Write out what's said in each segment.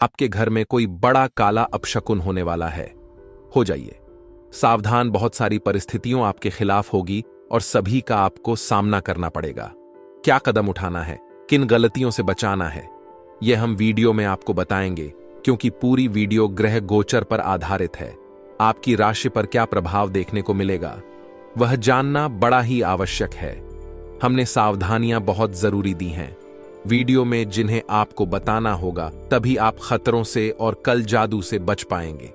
आपके घर में कोई बड़ा काला अपशकुन होने वाला है। हो जाइए सावधान, बहुत सारी परिस्थितियों आपके खिलाफ होगी और सभी का आपको सामना करना पड़ेगा। क्या कदम उठाना है, किन गलतियों से बचाना है, यह हम वीडियो में आपको बताएंगे, क्योंकि पूरी वीडियो ग्रह गोचर पर आधारित है। आपकी राशि पर क्या प्रभाव देखने को मिलेगा, वह जानना बड़ा ही आवश्यक है। हमने सावधानियां बहुत जरूरी दी हैं वीडियो में, जिन्हें आपको बताना होगा, तभी आप खतरों से और कल जादू से बच पाएंगे।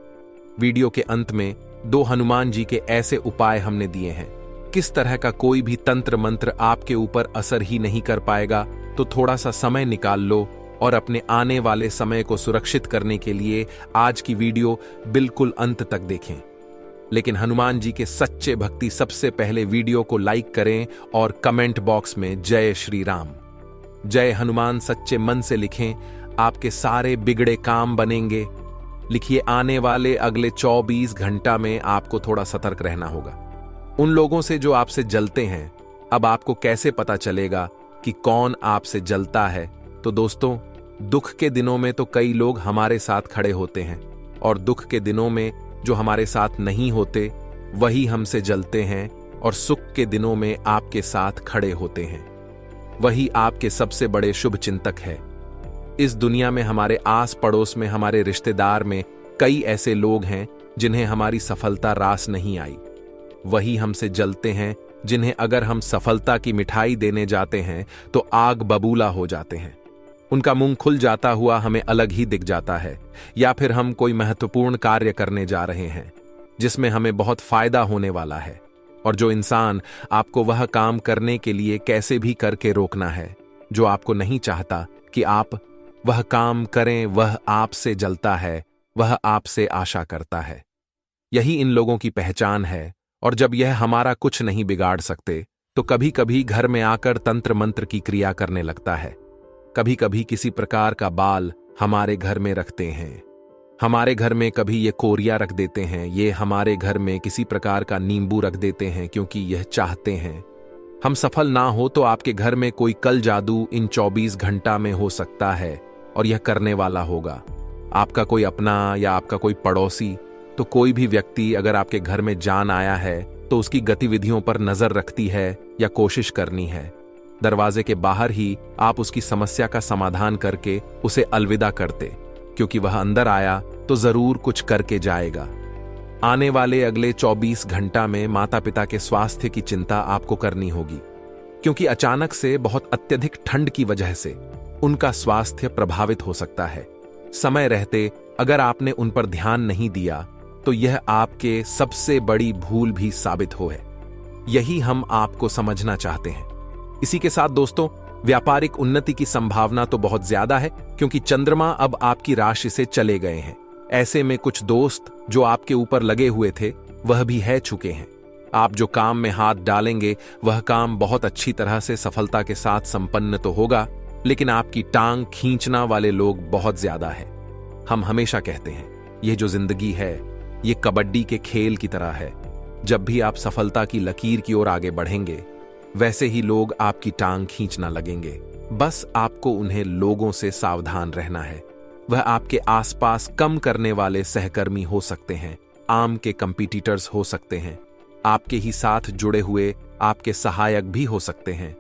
वीडियो के अंत में 2 हनुमान जी के ऐसे उपाय हमने दिए हैं। किस तरह का कोई भी तंत्र मंत्र आपके ऊपर असर ही नहीं कर पाएगा, तो थोड़ा सा समय निकाल लो और अपने आने वाले समय को सुरक्षित करने के लिए आज की वीडियो बिल्कुल अंत तक देखें। लेकिन हनुमान जी के सच्चे भक्ति सबसे पहले वीडियो को लाइक करें और कमेंट बॉक्स में जय श्री राम, जय हनुमान सच्चे मन से लिखें। आपके सारे बिगड़े काम बनेंगे। लिखिए, आने वाले अगले 24 घंटा में आपको थोड़ा सतर्क रहना होगा। उन लोगों से जो आपसे जलते हैं, अब आपको कैसे पता चलेगा कि कौन आपसे जलता है? तो दोस्तों, दुख के दिनों में तो कई लोग हमारे साथ खड़े होते हैं, और दुख के दिनों में जो हमारे साथ नहीं होते वही हमसे जलते हैं, और सुख के दिनों में आपके साथ खड़े होते हैं वही आपके सबसे बड़े शुभ चिंतक है। इस दुनिया में हमारे आस पड़ोस में, हमारे रिश्तेदार में कई ऐसे लोग हैं जिन्हें हमारी सफलता रास नहीं आई। वही हमसे जलते हैं जिन्हें अगर हम सफलता की मिठाई देने जाते हैं तो आग बबूला हो जाते हैं। उनका मुंह खुल जाता हुआ हमें अलग ही दिख जाता है। या फिर हम कोई महत्वपूर्ण कार्य करने जा रहे हैं जिसमें हमें बहुत फायदा होने वाला है, और जो इंसान आपको वह काम करने के लिए कैसे भी करके रोकना है जो आपको नहीं चाहता कि आप वह काम करें, वह आपसे जलता है, वह आपसे आशा करता है। यही इन लोगों की पहचान है। और जब यह हमारा कुछ नहीं बिगाड़ सकते तो कभी कभी घर में आकर तंत्र मंत्र की क्रिया करने लगता है। कभी कभी किसी प्रकार का बाल हमारे घर में रखते हैं, हमारे घर में कभी ये कोरिया रख देते हैं, ये हमारे घर में किसी प्रकार का नींबू रख देते हैं, क्योंकि यह चाहते हैं हम सफल ना हो। तो आपके घर में कोई कल जादू इन 24 घंटा में हो सकता है, और यह करने वाला होगा आपका कोई अपना या आपका कोई पड़ोसी। तो कोई भी व्यक्ति अगर आपके घर में जान आया है तो उसकी गतिविधियों पर नजर रखती है या कोशिश करनी है। दरवाजे के बाहर ही आप उसकी समस्या का समाधान करके उसे अलविदा करते, क्योंकि वह अंदर आया तो जरूर कुछ करके जाएगा। आने वाले अगले 24 घंटा में माता पिता के स्वास्थ्य की चिंता आपको करनी होगी, क्योंकि अचानक से बहुत अत्यधिक ठंड की वजह से उनका स्वास्थ्य प्रभावित हो सकता है। समय रहते अगर आपने उन पर ध्यान नहीं दिया तो यह आपके सबसे बड़ी भूल भी साबित हो है। यही हम आपको समझना चाहते हैं। इसी के साथ दोस्तों, व्यापारिक उन्नति की संभावना तो बहुत ज्यादा है, क्योंकि चंद्रमा अब आपकी राशि से चले गए हैं। ऐसे में कुछ दोस्त जो आपके ऊपर लगे हुए थे वह भी है चुके हैं। आप जो काम में हाथ डालेंगे वह काम बहुत अच्छी तरह से सफलता के साथ संपन्न तो होगा, लेकिन आपकी टांग खींचना वाले लोग बहुत ज्यादा है। हम हमेशा कहते हैं, यह जो जिंदगी है ये कबड्डी के खेल की तरह है। जब भी आप सफलता की लकीर की ओर आगे बढ़ेंगे, वैसे ही लोग आपकी टांग खींचना लगेंगे। बस आपको उन्हें लोगों से सावधान रहना है। वह आपके आसपास कम करने वाले सहकर्मी हो सकते हैं, आम के कंपीटिटर्स हो सकते हैं, आपके ही साथ जुड़े हुए आपके सहायक भी हो सकते हैं।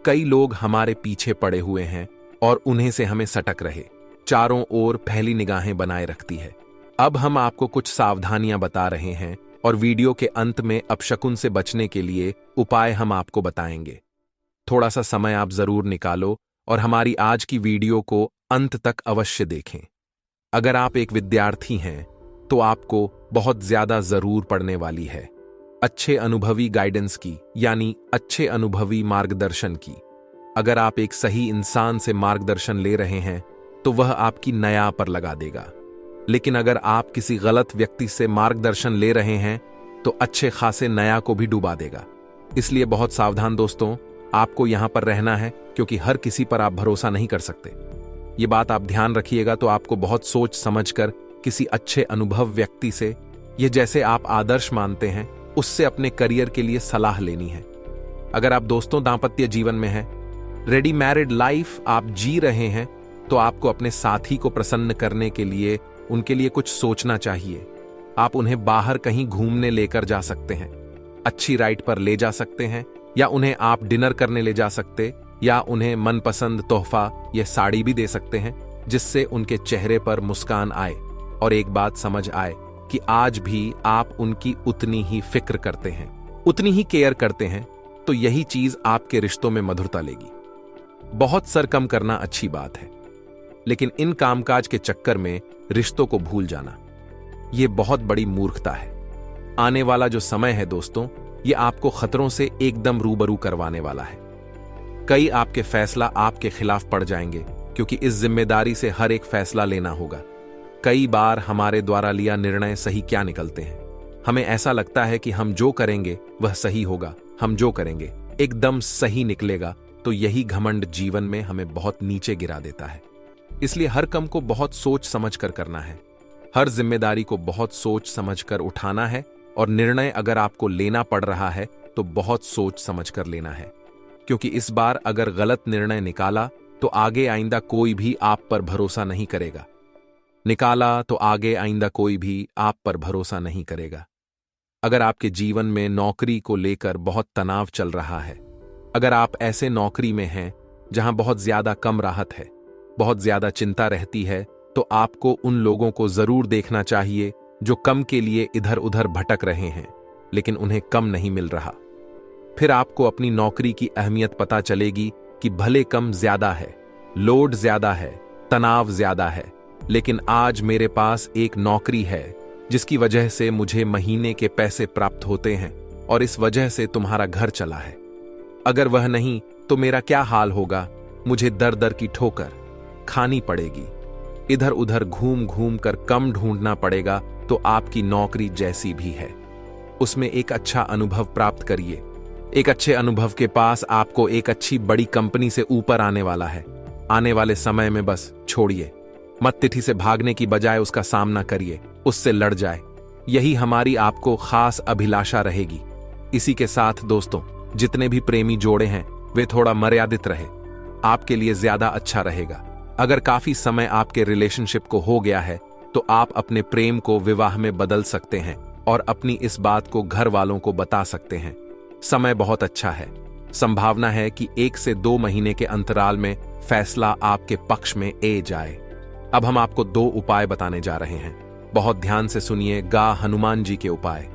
कई लोग हमारे पीछे पड़े हुए हैं और उन्हें से हमें सटक रहे, चारों ओर पहली निगाहें बनाए रखती है। अब हम आपको कुछ सावधानियां बता रहे हैं, और वीडियो के अंत में अपशकुन से बचने के लिए उपाय हम आपको बताएंगे। थोड़ा सा समय आप जरूर निकालो और हमारी आज की वीडियो को अंत तक अवश्य देखें। अगर आप एक विद्यार्थी हैं तो आपको बहुत ज्यादा जरूर पड़ने वाली है अच्छे अनुभवी गाइडेंस की, यानी अच्छे अनुभवी मार्गदर्शन की। अगर आप एक सही इंसान से मार्गदर्शन ले रहे हैं तो वह आपकी नया पर लगा देगा, लेकिन अगर आप किसी गलत व्यक्ति से मार्गदर्शन ले रहे हैं तो अच्छे खासे नया को भी डुबा देगा। इसलिए बहुत सावधान दोस्तों, आपको यहां पर रहना है, क्योंकि हर किसी पर आप भरोसा नहीं कर सकते। ये बात आप ध्यान रखिएगा। तो आपको बहुत सोच समझकर किसी अच्छे अनुभव व्यक्ति से, ये जैसे आप आदर्श मानते हैं, उससे अपने करियर के लिए सलाह लेनी है। अगर आप दोस्तों दांपत्य जीवन में हैं, रेडी मैरिड लाइफ आप जी रहे हैं, तो आपको अपने साथी को प्रसन्न करने के लिए उनके लिए कुछ सोचना चाहिए। आप उन्हें बाहर कहीं घूमने लेकर जा सकते हैं, अच्छी राइड पर ले जा सकते हैं, या उन्हें आप डिनर करने ले जा सकते, या उन्हें मनपसंद तोहफा या साड़ी भी दे सकते हैं, जिससे उनके चेहरे पर मुस्कान आए और एक बात समझ आए कि आज भी आप उनकी उतनी ही फिक्र करते हैं, उतनी ही केयर करते हैं। तो यही चीज आपके रिश्तों में मधुरता लेगी। बहुत सर कम करना अच्छी बात है, लेकिन इन कामकाज के चक्कर में रिश्तों को भूल जाना, यह बहुत बड़ी मूर्खता है। आने वाला जो समय है दोस्तों, यह आपको खतरों से एकदम रूबरू करवाने वाला है। कई आपके फैसला आपके खिलाफ पड़ जाएंगे, क्योंकि इस जिम्मेदारी से हर एक फैसला लेना होगा। कई बार हमारे द्वारा लिया निर्णय सही क्या निकलते हैं। हमें ऐसा लगता है कि हम जो करेंगे वह सही होगा, हम जो करेंगे एकदम सही निकलेगा। तो यही घमंड जीवन में हमें बहुत नीचे गिरा देता है। इसलिए हर काम को बहुत सोच समझ कर करना है, हर जिम्मेदारी को बहुत सोच समझ कर उठाना है, और निर्णय अगर आपको लेना पड़ रहा है तो बहुत सोच समझ कर लेना है। क्योंकि इस बार अगर गलत निर्णय निकाला तो आगे आइंदा कोई भी आप पर भरोसा नहीं करेगा। अगर आपके जीवन में नौकरी को लेकर बहुत तनाव चल रहा है, अगर आप ऐसे नौकरी में हैं जहां बहुत ज्यादा कम राहत है, बहुत ज्यादा चिंता रहती है, तो आपको उन लोगों को जरूर देखना चाहिए जो कम के लिए इधर उधर भटक रहे हैं, लेकिन उन्हें कम नहीं मिल रहा। फिर आपको अपनी नौकरी की अहमियत पता चलेगी कि भले कम ज्यादा है, लोड ज्यादा है, तनाव ज्यादा है, लेकिन आज मेरे पास एक नौकरी है जिसकी वजह से मुझे महीने के पैसे प्राप्त होते हैं, और इस वजह से तुम्हारा घर चला है। अगर वह नहीं तो मेरा क्या हाल होगा, मुझे दर दर की ठोकर खानी पड़ेगी, इधर उधर घूम घूम कर कम ढूंढना पड़ेगा। तो आपकी नौकरी जैसी भी है उसमें एक अच्छा अनुभव प्राप्त करिए। एक अच्छे अनुभव के पास आपको एक अच्छी बड़ी कंपनी से ऊपर आने वाला है। आने वाले समय में बस छोड़िए मत, तिथि से भागने की बजाय उसका सामना करिए, उससे लड़ जाए। यही हमारी आपको खास अभिलाषा रहेगी। इसी के साथ दोस्तों, जितने भी प्रेमी जोड़े हैं वे थोड़ा मर्यादित रहे, आपके लिए ज्यादा अच्छा रहेगा। अगर काफी समय आपके रिलेशनशिप को हो गया है तो आप अपने प्रेम को विवाह में बदल सकते हैं और अपनी इस बात को घर वालों को बता सकते हैं। समय बहुत अच्छा है, संभावना है कि 1 से 2 महीने के अंतराल में फैसला आपके पक्ष में ए जाए। अब हम आपको 2 उपाय बताने जा रहे हैं, बहुत ध्यान से सुनिएगा। हनुमान जी के उपाय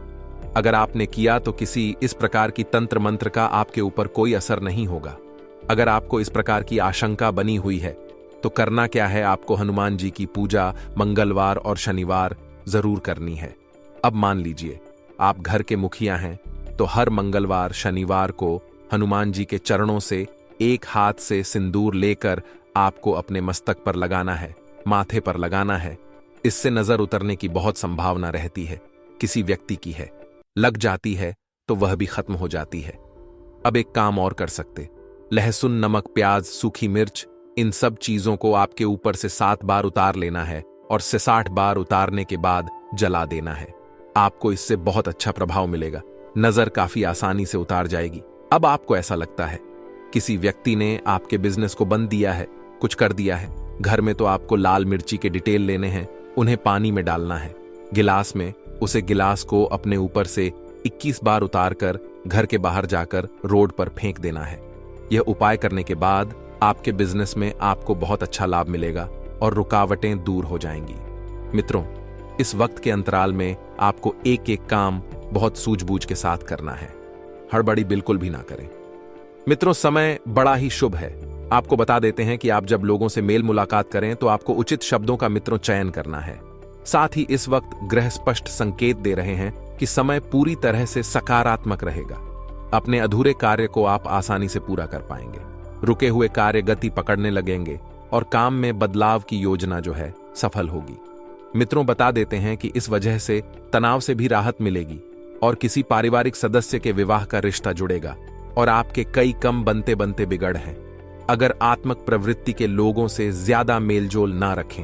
अगर आपने किया तो किसी इस प्रकार की तंत्र मंत्र का आपके ऊपर कोई असर नहीं होगा। अगर आपको इस प्रकार की आशंका बनी हुई है तो करना क्या है, आपको हनुमान जी की पूजा मंगलवार और शनिवार जरूर करनी है। अब मान लीजिए आप घर के मुखिया हैं, तो हर मंगलवार शनिवार को हनुमान जी के चरणों से एक हाथ से सिंदूर लेकर आपको अपने मस्तक पर लगाना है, माथे पर लगाना है। इससे नजर उतरने की बहुत संभावना रहती है। किसी व्यक्ति की है, लग जाती है तो वह भी खत्म हो जाती है। अब एक काम और कर सकते, लहसुन, नमक, प्याज, सूखी मिर्च, इन सब चीजों को आपके ऊपर से 7 बार उतार लेना है और 60 बार उतारने के बाद जला देना है। आपको इससे बहुत अच्छा प्रभाव मिलेगा, नजर काफी आसानी से उतार जाएगी। अब आपको ऐसा लगता है किसी व्यक्ति ने आपके बिजनेस को बंद दिया है, कुछ कर दिया है घर में, तो आपको लाल मिर्ची के डिटेल लेने हैं, उन्हें पानी में डालना है गिलास में, उसे गिलास को अपने ऊपर से 21 बार उतारकर घर के बाहर जाकर रोड पर फेंक देना है। यह उपाय करने के बाद आपके बिजनेस में आपको बहुत अच्छा लाभ मिलेगा और रुकावटें दूर हो जाएंगी। मित्रों, इस वक्त के अंतराल में आपको एक एक काम बहुत सूझबूझ के साथ करना है, हड़बड़ी बिल्कुल भी ना करें। मित्रों, समय बड़ा ही शुभ है। आपको बता देते हैं कि आप जब लोगों से मेल मुलाकात करें तो आपको उचित शब्दों का मित्रों चयन करना है। साथ ही इस वक्त ग्रह स्पष्ट संकेत दे रहे हैं कि समय पूरी तरह से सकारात्मक रहेगा। अपने अधूरे कार्य को आप आसानी से पूरा कर पाएंगे, रुके हुए कार्य गति पकड़ने लगेंगे और काम में बदलाव की योजना जो है सफल होगी। मित्रों, बता देते हैं कि इस वजह से तनाव से भी राहत मिलेगी और किसी पारिवारिक सदस्य के विवाह का रिश्ता जुड़ेगा और आपके कई कम बनते बनते बिगड़ हैं। अगर आत्मक प्रवृत्ति के लोगों से ज्यादा मेलजोल ना रखें,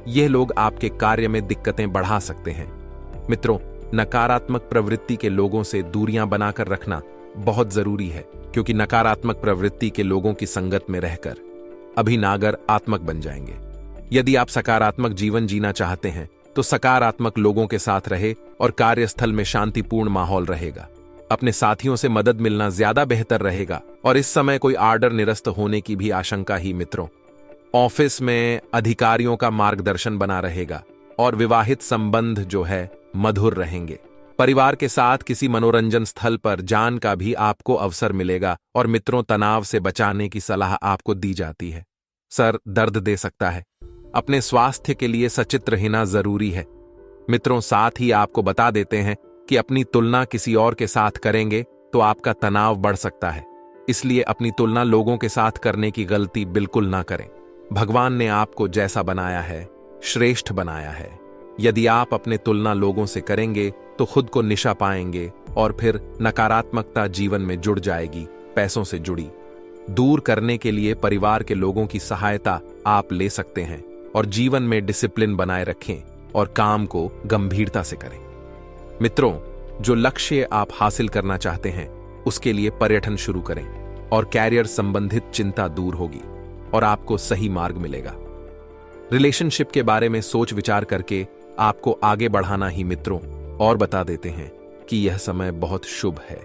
यह लोग आपके कार्य में दिक्कतें बढ़ा सकते हैं। मित्रों, नकारात्मक प्रवृत्ति के लोगों से दूरियां बनाकर रखना बहुत जरूरी है, क्योंकि नकारात्मक प्रवृत्ति के लोगों की संगत में रहकर अभिनागर आत्मक बन जाएंगे। यदि आप सकारात्मक जीवन जीना चाहते हैं तो सकारात्मक लोगों के साथ रहे और कार्यस्थल में शांतिपूर्ण माहौल रहेगा। अपने साथियों से मदद मिलना ज्यादा बेहतर रहेगा और इस समय कोई आर्डर निरस्त होने की भी आशंका ही मित्रों। ऑफिस में अधिकारियों का मार्गदर्शन बना रहेगा और विवाहित संबंध जो है मधुर रहेंगे। परिवार के साथ किसी मनोरंजन स्थल पर जान का भी आपको अवसर मिलेगा और मित्रों, तनाव से बचाने की सलाह आपको दी जाती है। सर दर्द दे सकता है, अपने स्वास्थ्य के लिए सचित्र रहना जरूरी है। मित्रों, साथ ही आपको बता देते हैं कि अपनी तुलना किसी और के साथ करेंगे तो आपका तनाव बढ़ सकता है, इसलिए अपनी तुलना लोगों के साथ करने की गलती बिल्कुल ना करें। भगवान ने आपको जैसा बनाया है श्रेष्ठ बनाया है। यदि आप अपने तुलना लोगों से करेंगे तो खुद को निशा पाएंगे और फिर नकारात्मकता जीवन में जुड़ जाएगी। पैसों से जुड़ी दूर करने के लिए परिवार के लोगों की सहायता आप ले सकते हैं और जीवन में डिसिप्लिन बनाए रखें और काम को गंभीरता से करें। मित्रों, जो लक्ष्य आप हासिल करना चाहते हैं उसके लिए पर्यटन शुरू करें और कैरियर संबंधित चिंता दूर होगी और आपको सही मार्ग मिलेगा। रिलेशनशिप के बारे में सोच विचार करके आपको आगे बढ़ाना ही मित्रों, और बता देते हैं कि यह समय बहुत शुभ है।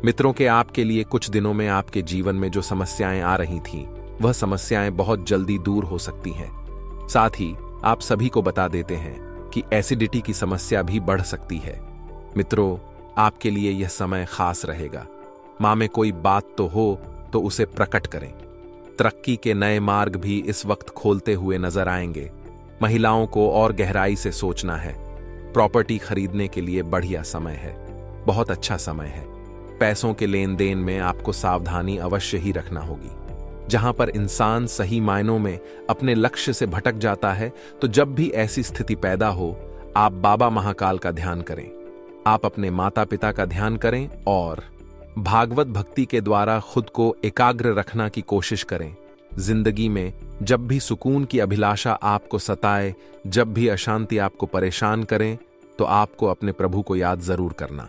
मित्रों के आपके लिए कुछ दिनों में आपके जीवन में जो समस्याएं आ रही थीं, वह समस्याएं बहुत जल्दी दूर हो सकती हैं। साथ ही आप सभी को बता देते हैं कि एसिडिटी की समस्या भी बढ़ सकती है। मित्रों, आपके लिए यह समय खास रहेगा। मां में कोई बात तो हो तो उसे प्रकट करें। तरक्की के नए मार्ग भी इस वक्त खोलते हुए नजर आएंगे। महिलाओं को और गहराई से सोचना है। प्रॉपर्टी खरीदने के लिए बढ़िया समय है, बहुत अच्छा समय है। पैसों के लेन देन में आपको सावधानी अवश्य ही रखना होगी। जहां पर इंसान सही मायनों में अपने लक्ष्य से भटक जाता है, तो जब भी ऐसी स्थिति पैदा हो, आप बाबा महाकाल का ध्यान करें। आप अपने माता पिता का ध्यान करें और भागवत भक्ति के द्वारा खुद को एकाग्र रखना की कोशिश करें। जिंदगी में जब भी सुकून की अभिलाषा आपको सताए, जब भी अशांति आपको परेशान करें, तो आपको अपने प्रभु को याद जरूर करना।